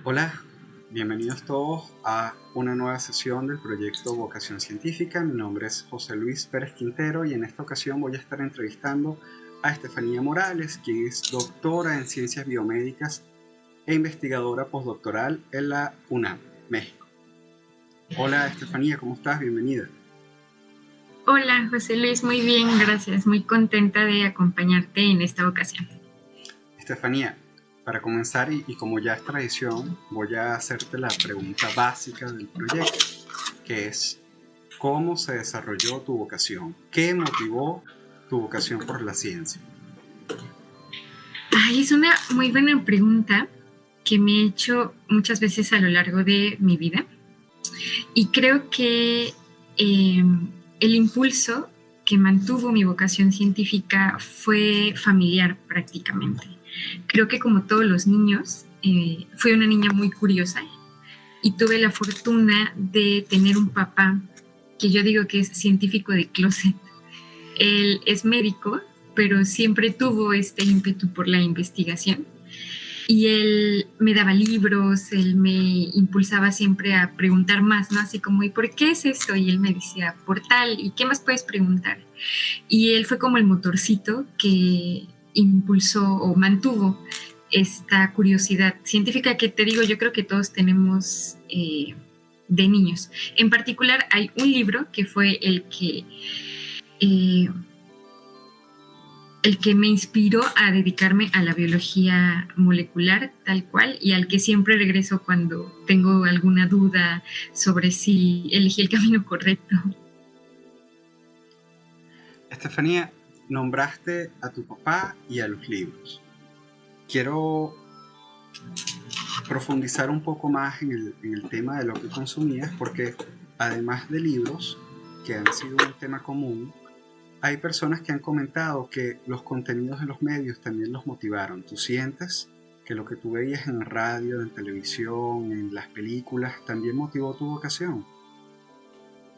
Hola, bienvenidos todos a una nueva sesión del proyecto Vocación Científica. Mi nombre es José Luis Pérez Quintero y en esta ocasión voy a estar entrevistando a Estefanía Morales, quien es doctora en Ciencias Biomédicas e investigadora postdoctoral en la UNAM, México. Hola Estefanía, ¿cómo estás? Bienvenida. Hola José Luis, muy bien, gracias. Muy contenta de acompañarte en esta ocasión. Estefanía, para comenzar y como ya es tradición, voy a hacerte la pregunta básica del proyecto, que es ¿cómo se desarrolló tu vocación? ¿Qué motivó tu vocación por la ciencia? Es una muy buena pregunta que me he hecho muchas veces a lo largo de mi vida y creo que el impulso que mantuvo mi vocación científica fue familiar prácticamente. Creo que como todos los niños, fui una niña muy curiosa y tuve la fortuna de tener un papá que yo digo que es científico de closet. Él es médico, pero siempre tuvo este ímpetu por la investigación. Y él me daba libros, él me impulsaba siempre a preguntar más, ¿no? Así como, ¿y por qué es esto? Y él me decía, por tal, ¿y qué más puedes preguntar? Y él fue como el motorcito que impulsó o mantuvo esta curiosidad científica que te digo, yo creo que todos tenemos de niños. En particular, hay un libro que fue eh, el que me inspiró a dedicarme a la biología molecular tal cual y al que siempre regreso cuando tengo alguna duda sobre si elegí el camino correcto. Estefanía, nombraste a tu papá y a los libros. Quiero profundizar un poco más en el tema de lo que consumías, porque además de libros, que han sido un tema común, hay personas que han comentado que los contenidos de los medios también los motivaron. ¿Tú sientes que lo que tú veías en radio, en televisión, en las películas, también motivó tu vocación?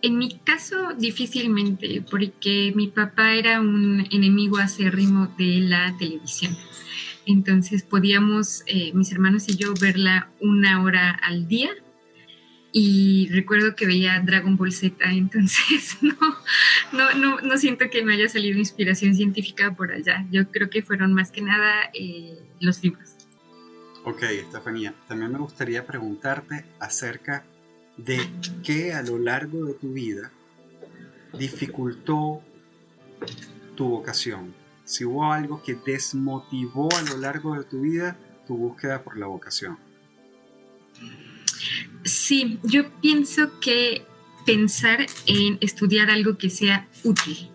En mi caso, difícilmente, porque mi papá era un enemigo acérrimo de la televisión. Entonces podíamos, mis hermanos y yo, verla 1 hora al día. Y recuerdo que veía Dragon Ball Z, entonces no siento que me haya salido inspiración científica por allá. Yo creo que fueron más que nada los libros. Ok, Estefanía, también me gustaría preguntarte acerca de qué a lo largo de tu vida dificultó tu vocación. Si hubo algo que desmotivó a lo largo de tu vida tu búsqueda por la vocación. Sí, yo pienso que pensar en estudiar algo que sea útil.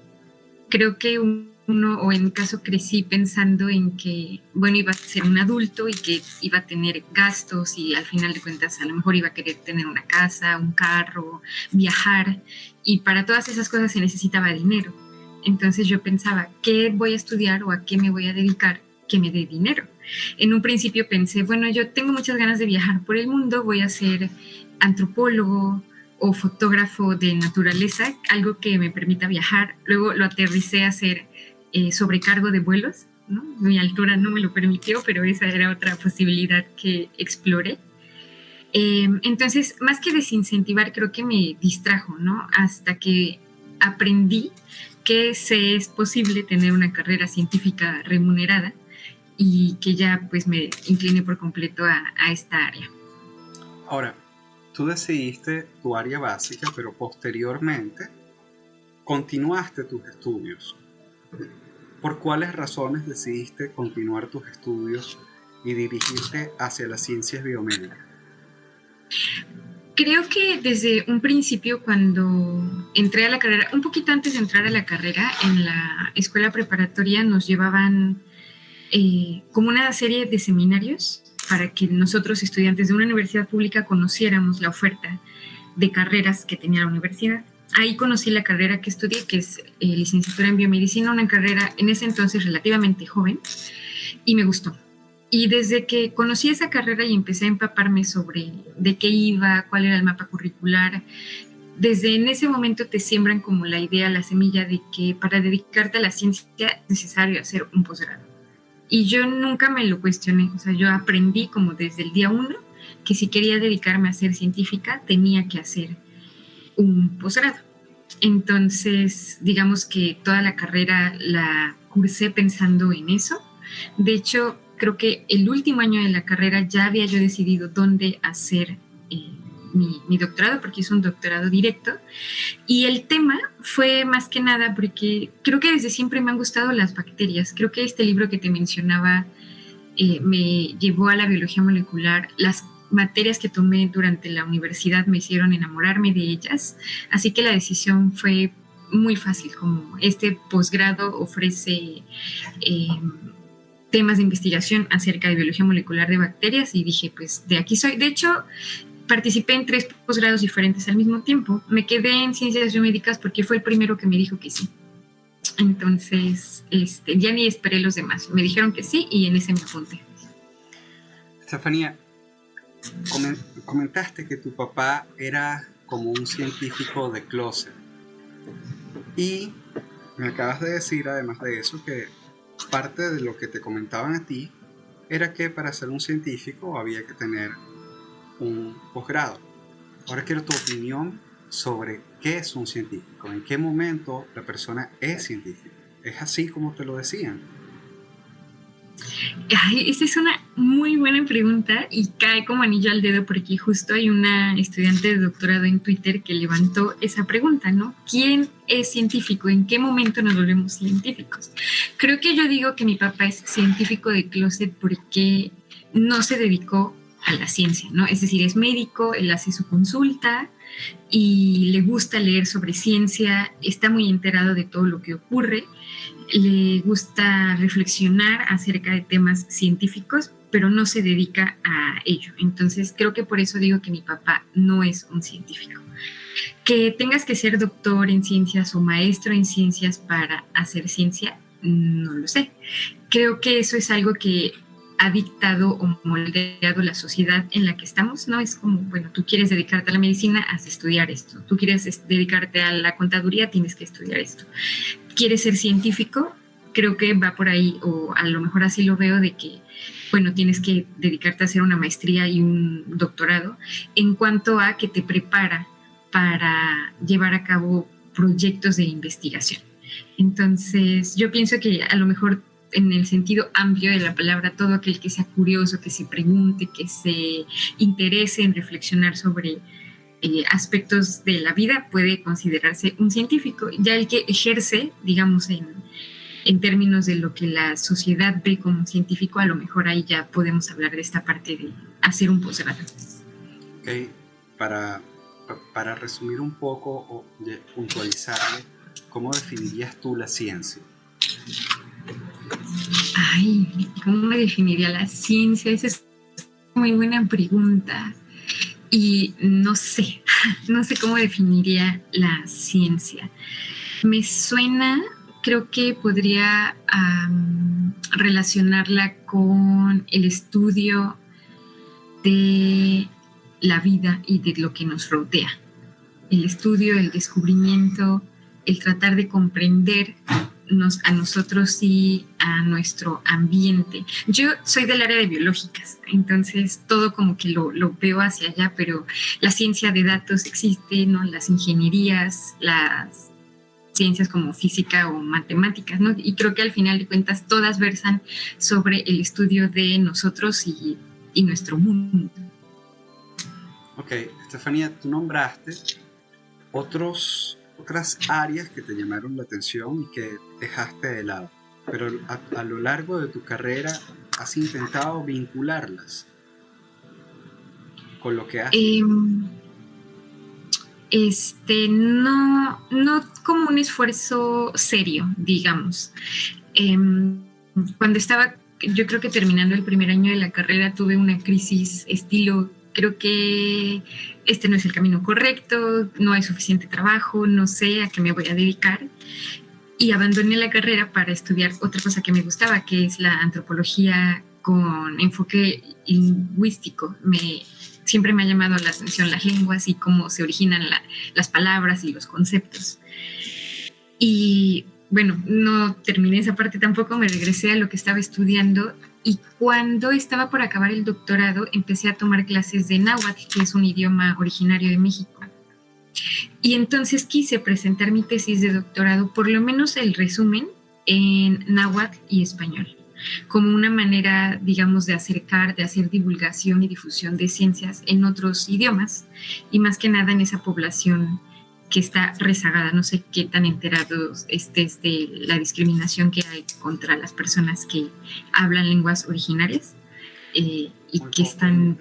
Creo que uno, o en mi caso crecí pensando en que, bueno, iba a ser un adulto y que iba a tener gastos y al final de cuentas a lo mejor iba a querer tener una casa, un carro, viajar, y para todas esas cosas se necesitaba dinero. Entonces yo pensaba, ¿qué voy a estudiar o a qué me voy a dedicar que me dé dinero? En un principio pensé, bueno, yo tengo muchas ganas de viajar por el mundo, voy a ser antropólogo o fotógrafo de naturaleza, algo que me permita viajar. Luego lo aterricé a hacer sobrecargo de vuelos, ¿no? Mi altura no me lo permitió, pero esa era otra posibilidad que exploré. Entonces, más que desincentivar, creo que me distrajo, ¿no? Hasta que aprendí que se es posible tener una carrera científica remunerada y que ya pues me incliné por completo a esta área. Ahora, tú decidiste tu área básica, pero posteriormente continuaste tus estudios. ¿Por cuáles razones decidiste continuar tus estudios y dirigirte hacia las ciencias biomédicas? Creo que desde un principio, cuando entré a la carrera, un poquito antes de entrar a la carrera, en la escuela preparatoria nos llevaban como una serie de seminarios para que nosotros, estudiantes de una universidad pública, conociéramos la oferta de carreras que tenía la universidad. Ahí conocí la carrera que estudié, que es licenciatura en biomedicina, una carrera en ese entonces relativamente joven, y me gustó. Y desde que conocí esa carrera y empecé a empaparme sobre de qué iba, cuál era el mapa curricular, desde en ese momento te siembran como la idea, la semilla de que para dedicarte a la ciencia es necesario hacer un posgrado. Y yo nunca me lo cuestioné, o sea, yo aprendí como desde el día 1 que si quería dedicarme a ser científica tenía que hacer un posgrado. Entonces, digamos que toda la carrera la cursé pensando en eso. De hecho, creo que el último año de la carrera ya había yo decidido dónde hacer mi doctorado, porque es un doctorado directo. Y el tema fue más que nada porque creo que desde siempre me han gustado las bacterias. Creo que este libro que te mencionaba me llevó a la biología molecular. Las materias que tomé durante la universidad me hicieron enamorarme de ellas, así que la decisión fue muy fácil, como este posgrado ofrece temas de investigación acerca de biología molecular de bacterias y dije, pues de aquí soy. De hecho, participé en 3 posgrados diferentes al mismo tiempo. Me quedé en ciencias biomédicas porque fue el primero que me dijo que sí. Entonces, ya ni esperé los demás. Me dijeron que sí y en ese me apunté. Estefanía, comentaste que tu papá era como un científico de closet. Y me acabas de decir, además de eso, que parte de lo que te comentaban a ti era que para ser un científico había que tener un posgrado. Ahora quiero tu opinión sobre qué es un científico, en qué momento la persona es científica. ¿Es así como te lo decían? Ay, esa es una muy buena pregunta y cae como anillo al dedo porque justo hay una estudiante de doctorado en Twitter que levantó esa pregunta, ¿no? ¿Quién es científico? ¿En qué momento nos volvemos científicos? Creo que yo digo que mi papá es científico de closet porque no se dedicó a la ciencia, ¿no? Es decir, es médico, él hace su consulta y le gusta leer sobre ciencia, está muy enterado de todo lo que ocurre, le gusta reflexionar acerca de temas científicos, pero no se dedica a ello. Entonces, creo que por eso digo que mi papá no es un científico. Que tengas que ser doctor en ciencias o maestro en ciencias para hacer ciencia, no lo sé. Creo que eso es algo que ha dictado o moldeado la sociedad en la que estamos, ¿no? Es como, bueno, tú quieres dedicarte a la medicina, has de estudiar esto. Tú quieres dedicarte a la contaduría, tienes que estudiar esto. ¿Quieres ser científico? Creo que va por ahí, o a lo mejor así lo veo, de que, bueno, tienes que dedicarte a hacer una maestría y un doctorado, en cuanto a que te prepara para llevar a cabo proyectos de investigación. Entonces, yo pienso que a lo mejor en el sentido amplio de la palabra, todo aquel que sea curioso, que se pregunte, que se interese en reflexionar sobre aspectos de la vida puede considerarse un científico. Ya el que ejerce, digamos, en términos de lo que la sociedad ve como científico, a lo mejor ahí ya podemos hablar de esta parte de hacer un posgrado. Okay. Para resumir un poco o puntualizarle, ¿cómo definirías tú la ciencia? Ay, ¿cómo me definiría la ciencia? Esa es una muy buena pregunta. Y no sé cómo definiría la ciencia. Me suena, creo que podría relacionarla con el estudio de la vida y de lo que nos rodea. El estudio, el descubrimiento, el tratar de comprender a nosotros y a nuestro ambiente. Yo soy del área de biológicas, entonces todo como que lo veo hacia allá, pero la ciencia de datos existe, ¿no? Las ingenierías, las ciencias como física o matemáticas, ¿no? Y creo que al final de cuentas todas versan sobre el estudio de nosotros y nuestro mundo. Ok, Estefanía, tú nombraste otras áreas que te llamaron la atención y que dejaste de lado, pero a lo largo de tu carrera has intentado vincularlas con lo que haces. No como un esfuerzo serio, digamos. Cuando estaba, yo creo que terminando el primer año de la carrera, tuve una crisis estilo, creo que este no es el camino correcto, no hay suficiente trabajo, no sé a qué me voy a dedicar. Y abandoné la carrera para estudiar otra cosa que me gustaba, que es la antropología con enfoque lingüístico. Siempre me ha llamado la atención las lenguas y cómo se originan las palabras y los conceptos. Y bueno, no terminé esa parte tampoco, me regresé a lo que estaba estudiando Y cuando estaba por acabar el doctorado, empecé a tomar clases de náhuatl, que es un idioma originario de México. Y entonces quise presentar mi tesis de doctorado, por lo menos el resumen, en náhuatl y español, como una manera, digamos, de acercar, de hacer divulgación y difusión de ciencias en otros idiomas, y más que nada en esa población que está rezagada. No sé qué tan enterados estés de la discriminación que hay contra las personas que hablan lenguas originarias y que están,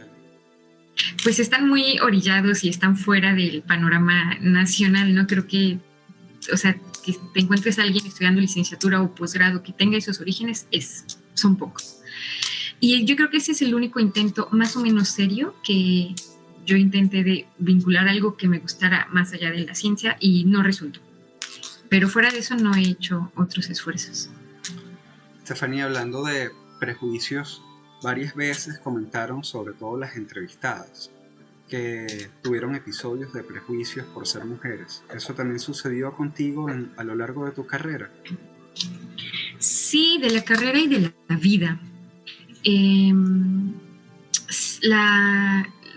pues están muy orillados y están fuera del panorama nacional. No creo que, o sea, que te encuentres a alguien estudiando licenciatura o posgrado que tenga esos orígenes, son pocos. Y yo creo que ese es el único intento más o menos serio que yo intenté de vincular algo que me gustara más allá de la ciencia y no resultó. Pero fuera de eso no he hecho otros esfuerzos. Estefanía, hablando de prejuicios, varias veces comentaron, sobre todo las entrevistadas, que tuvieron episodios de prejuicios por ser mujeres. ¿Eso también sucedió contigo a lo largo de tu carrera? Sí, de la carrera y de la vida.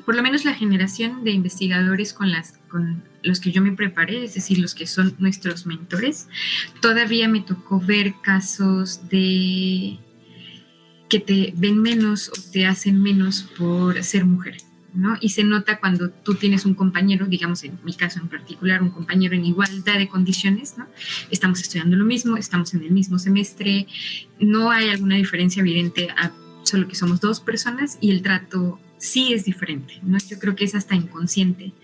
Por lo menos la generación de investigadores con los que yo me preparé, es decir, los que son nuestros mentores, todavía me tocó ver casos de que te ven menos o te hacen menos por ser mujer, ¿no? Y se nota cuando tú tienes un compañero, digamos en mi caso en particular, un compañero en igualdad de condiciones, ¿no? Estamos estudiando lo mismo, estamos en el mismo semestre, no hay alguna diferencia evidente, solo que somos dos personas y el trato sí es diferente, ¿no? Yo creo que es hasta inconsciente.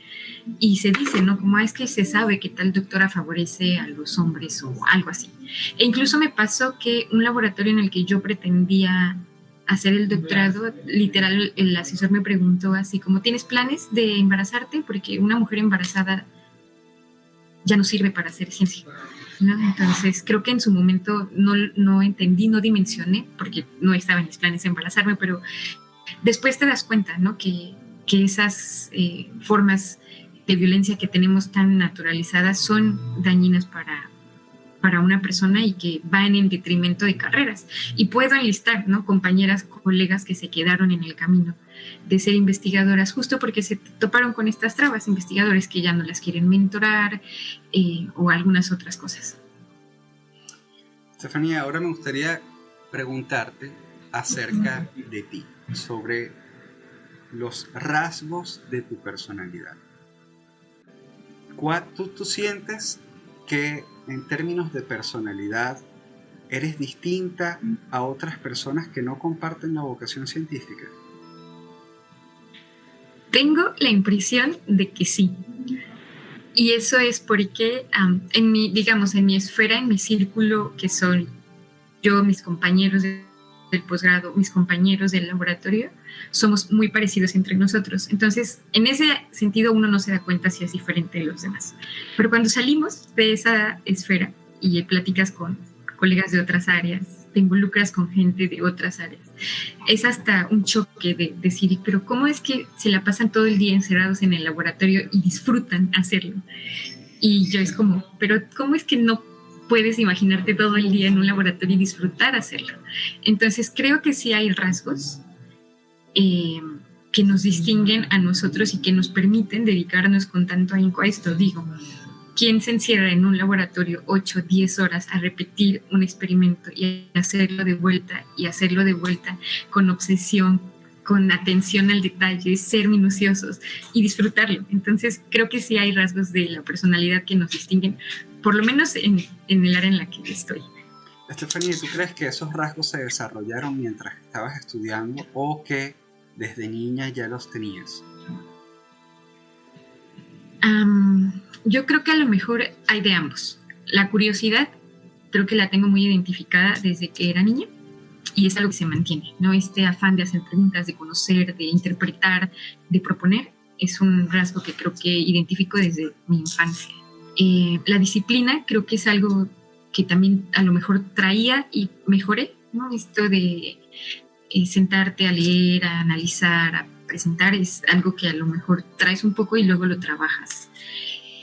Y se dice, ¿no? Como es que se sabe que tal doctora favorece a los hombres o algo así. E incluso me pasó que un laboratorio en el que yo pretendía hacer el doctorado, literal, el asesor me preguntó así como, ¿tienes planes de embarazarte? Porque una mujer embarazada ya no sirve para hacer ciencia, ¿no? Entonces, creo que en su momento no entendí, no dimensioné, porque no estaba en mis planes embarazarme, pero después te das cuenta, ¿no? Que esas formas de violencia que tenemos tan naturalizadas son dañinas para una persona y que van en detrimento de carreras. Y puedo enlistar, ¿no? Compañeras, colegas que se quedaron en el camino de ser investigadoras justo porque se toparon con estas trabas, investigadores que ya no las quieren mentorar o algunas otras cosas. Estefanía, ahora me gustaría preguntarte acerca de ti, sobre los rasgos de tu personalidad. ¿Tú sientes que en términos de personalidad eres distinta a otras personas que no comparten la vocación científica? Tengo la impresión de que sí. Y eso es porque en mi esfera, en mi círculo, que son yo, mis compañeros del posgrado, mis compañeros del laboratorio, somos muy parecidos entre nosotros. Entonces, en ese sentido, uno no se da cuenta si es diferente de los demás. Pero cuando salimos de esa esfera y platicas con colegas de otras áreas, te involucras con gente de otras áreas, es hasta un choque de decir, pero ¿cómo es que se la pasan todo el día encerrados en el laboratorio y disfrutan hacerlo? Y yo es como, pero ¿cómo es que no puedes imaginarte todo el día en un laboratorio y disfrutar hacerlo? Entonces creo que sí hay rasgos que nos distinguen a nosotros y que nos permiten dedicarnos con tanto ahínco a esto. Digo, ¿quién se encierra en un laboratorio 8, 10 horas a repetir un experimento y hacerlo de vuelta y hacerlo de vuelta con obsesión, con atención al detalle, ser minuciosos y disfrutarlo? Entonces creo que sí hay rasgos de la personalidad que nos distinguen, por lo menos en el área en la que estoy. Estefanía, ¿tú crees que esos rasgos se desarrollaron mientras estabas estudiando o que desde niña ya los tenías? Yo creo que a lo mejor hay de ambos. La curiosidad creo que la tengo muy identificada desde que era niña y es algo que se mantiene, ¿no? Este afán de hacer preguntas, de conocer, de interpretar, de proponer, es un rasgo que creo que identifico desde mi infancia. La disciplina creo que es algo que también a lo mejor traía y mejoré, ¿no? Esto de sentarte a leer, a analizar, a presentar, es algo que a lo mejor traes un poco y luego lo trabajas.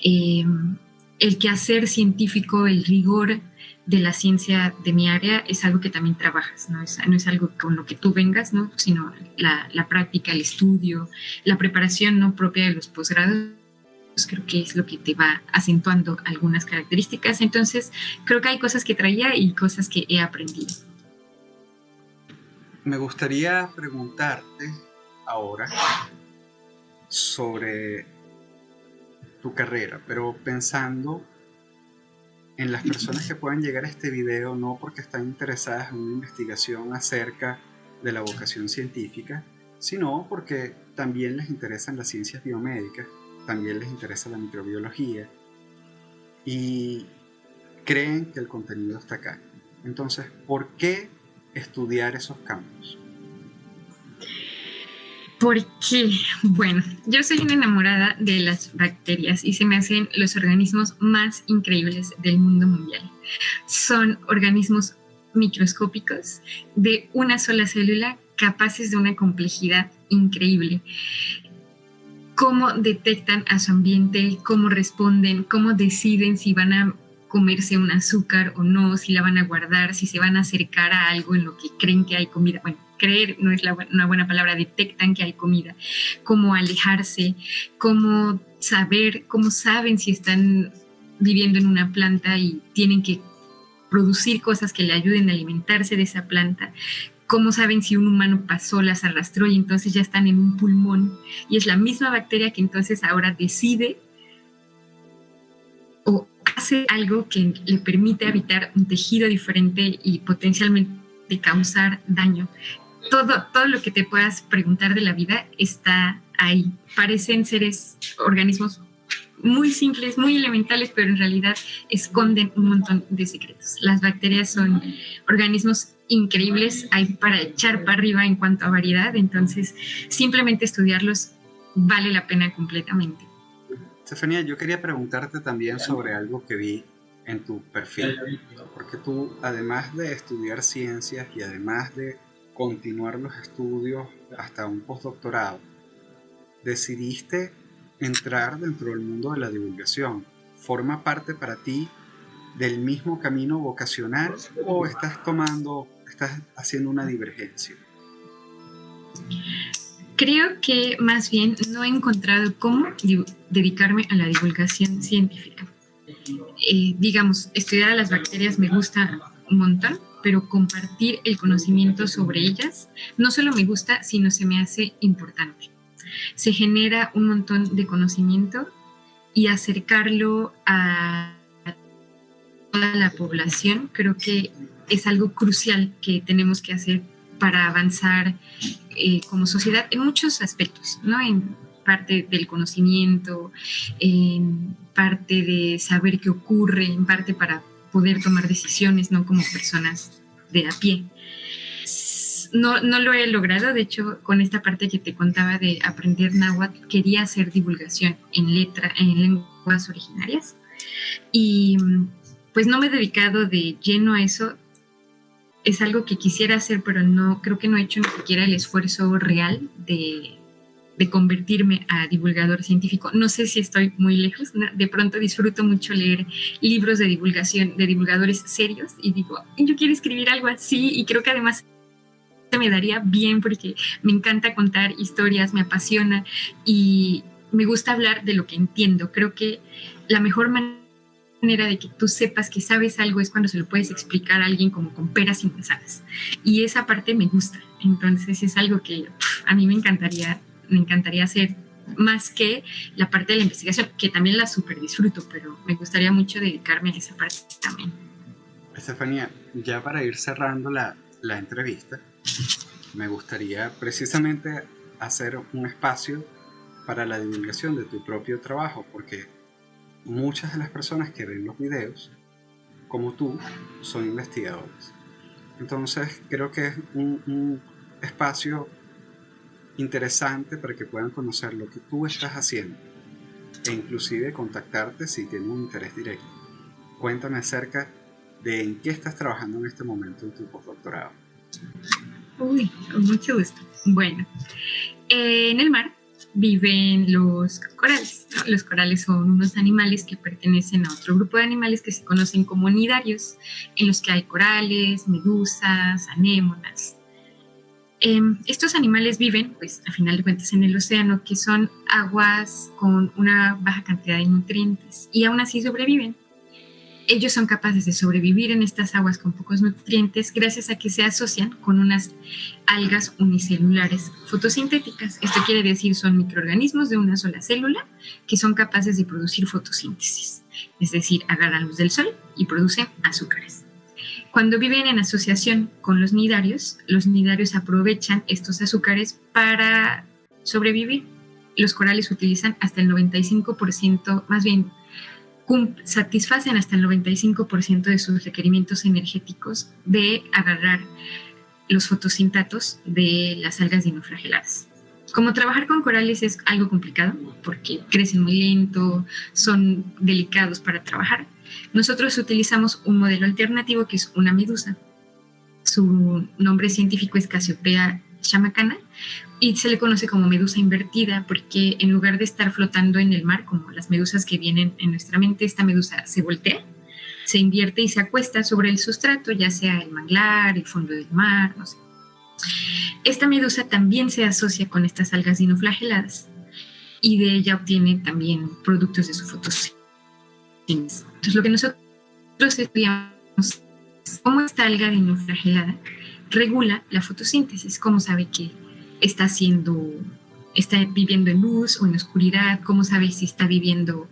El quehacer científico, el rigor, de la ciencia de mi área es algo que también trabajas, no es algo con lo que tú vengas, ¿no? Sino la práctica, el estudio, la preparación no propia de los posgrados, creo que es lo que te va acentuando algunas características. Entonces, creo que hay cosas que traía y cosas que he aprendido. Me gustaría preguntarte ahora sobre tu carrera, pero pensando en las personas que puedan llegar a este video no porque están interesadas en una investigación acerca de la vocación científica, sino porque también les interesan las ciencias biomédicas, también les interesa la microbiología y creen que el contenido está acá. Entonces, ¿por qué estudiar esos campos? Porque, bueno, yo soy una enamorada de las bacterias y se me hacen los organismos más increíbles del mundo mundial. Son organismos microscópicos de una sola célula, capaces de una complejidad increíble. Cómo detectan a su ambiente, cómo responden, cómo deciden si van a comerse un azúcar o no, si la van a guardar, si se van a acercar a algo en lo que creen que hay comida. Bueno, creer no es una buena palabra, detectan que hay comida, cómo alejarse, cómo saben si están viviendo en una planta y tienen que producir cosas que le ayuden a alimentarse de esa planta, cómo saben si un humano pasó, las arrastró y entonces ya están en un pulmón y es la misma bacteria que entonces ahora decide o hace algo que le permite habitar un tejido diferente y potencialmente causar daño. Todo lo que te puedas preguntar de la vida está ahí. Parecen organismos muy simples, muy elementales, pero en realidad esconden un montón de secretos. Las bacterias son organismos increíbles, hay para echar para arriba en cuanto a variedad, entonces simplemente estudiarlos vale la pena completamente. Estefanía, yo quería preguntarte también sobre algo que vi en tu perfil, porque tú, además de estudiar ciencias y además de continuar los estudios hasta un postdoctorado, decidiste entrar dentro del mundo de la divulgación. ¿Forma parte para ti del mismo camino vocacional o estás haciendo una divergencia? Creo que más bien no he encontrado cómo dedicarme a la divulgación científica. Digamos, estudiar a las bacterias me gusta un montón, pero compartir el conocimiento sobre ellas no solo me gusta, sino se me hace importante. Se genera un montón de conocimiento y acercarlo a toda la población creo que es algo crucial que tenemos que hacer para avanzar como sociedad en muchos aspectos, ¿no? En parte del conocimiento, en parte de saber qué ocurre, en parte para poder tomar decisiones, ¿no? Como personas de a pie. No lo he logrado, de hecho, con esta parte que te contaba de aprender náhuatl, quería hacer divulgación en lenguas originarias y pues no me he dedicado de lleno a eso. Es algo que quisiera hacer, pero no, creo que no he hecho ni siquiera el esfuerzo real de convertirme a divulgador científico. No sé si estoy muy lejos, ¿no? De pronto disfruto mucho leer libros de divulgación de divulgadores serios y digo, yo quiero escribir algo así y creo que además se me daría bien porque me encanta contar historias, me apasiona y me gusta hablar de lo que entiendo. Creo que la mejor manera de que tú sepas que sabes algo es cuando se lo puedes explicar a alguien como con peras y manzanas. Y esa parte me gusta. Entonces es algo que a mí me encantaría hacer más que la parte de la investigación, que también la súper disfruto, pero me gustaría mucho dedicarme a esa parte también. Estefanía, ya para ir cerrando la entrevista, me gustaría precisamente hacer un espacio para la divulgación de tu propio trabajo, porque muchas de las personas que ven los videos, como tú, son investigadores. Entonces creo que es un espacio interesante para que puedan conocer lo que tú estás haciendo e inclusive contactarte si tienen un interés directo. Cuéntame acerca de en qué estás trabajando en este momento en tu postdoctorado. Uy, con mucho gusto. Bueno, en el mar viven los corales, ¿no? Los corales son unos animales que pertenecen a otro grupo de animales que se conocen como nidarios, en los que hay corales, medusas, anémonas. Estos animales viven, pues, a final de cuentas, en el océano, que son aguas con una baja cantidad de nutrientes, y aún así sobreviven. Ellos son capaces de sobrevivir en estas aguas con pocos nutrientes gracias a que se asocian con unas algas unicelulares fotosintéticas. Esto quiere decir son microorganismos de una sola célula que son capaces de producir fotosíntesis, es decir, agarran luz del sol y producen azúcares. Cuando viven en asociación con los nidarios aprovechan estos azúcares para sobrevivir. Los corales utilizan hasta el 95%, más bien, satisfacen hasta el 95% de sus requerimientos energéticos de agarrar los fotosintatos de las algas dinoflageladas. Como trabajar con corales es algo complicado porque crecen muy lento, son delicados para trabajar, nosotros utilizamos un modelo alternativo que es una medusa. Su nombre científico es Cassiopeia chamacana y se le conoce como medusa invertida porque en lugar de estar flotando en el mar como las medusas que vienen en nuestra mente, esta medusa se voltea, se invierte y se acuesta sobre el sustrato, ya sea el manglar, el fondo del mar, no sé. Esta medusa también se asocia con estas algas dinoflageladas y de ella obtiene también productos de su fotosíntesis. Entonces, lo que nosotros estudiamos es cómo esta alga dinoflagelada regula la fotosíntesis, cómo sabe que está viviendo en luz o en oscuridad, cómo sabe si está viviendo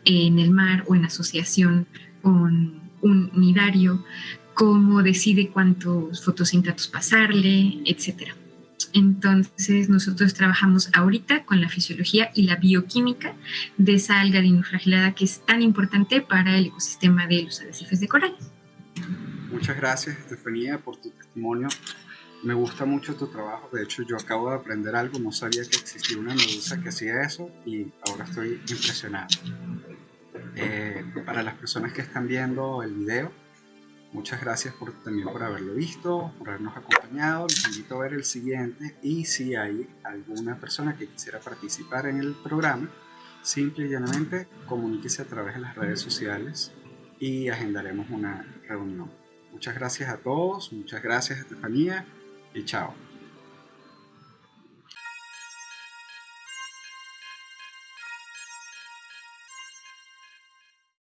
en el mar o en asociación con un nidario, cómo decide cuántos fotosintatos pasarle, etc. Entonces nosotros trabajamos ahorita con la fisiología y la bioquímica de esa alga dinoflagelada que es tan importante para el ecosistema de los arrecifes de coral. Muchas gracias, Estefanía, por tu testimonio. Me gusta mucho tu trabajo. De hecho, yo acabo de aprender algo. No sabía que existía una medusa que hacía eso y ahora estoy impresionado. Para las personas que están viendo el video, muchas gracias también por haberlo visto, por habernos acompañado. Les invito a ver el siguiente y si hay alguna persona que quisiera participar en el programa, simple y llanamente comuníquese a través de las redes sociales y agendaremos una reunión. Muchas gracias a todos, muchas gracias, Estefanía, y chao.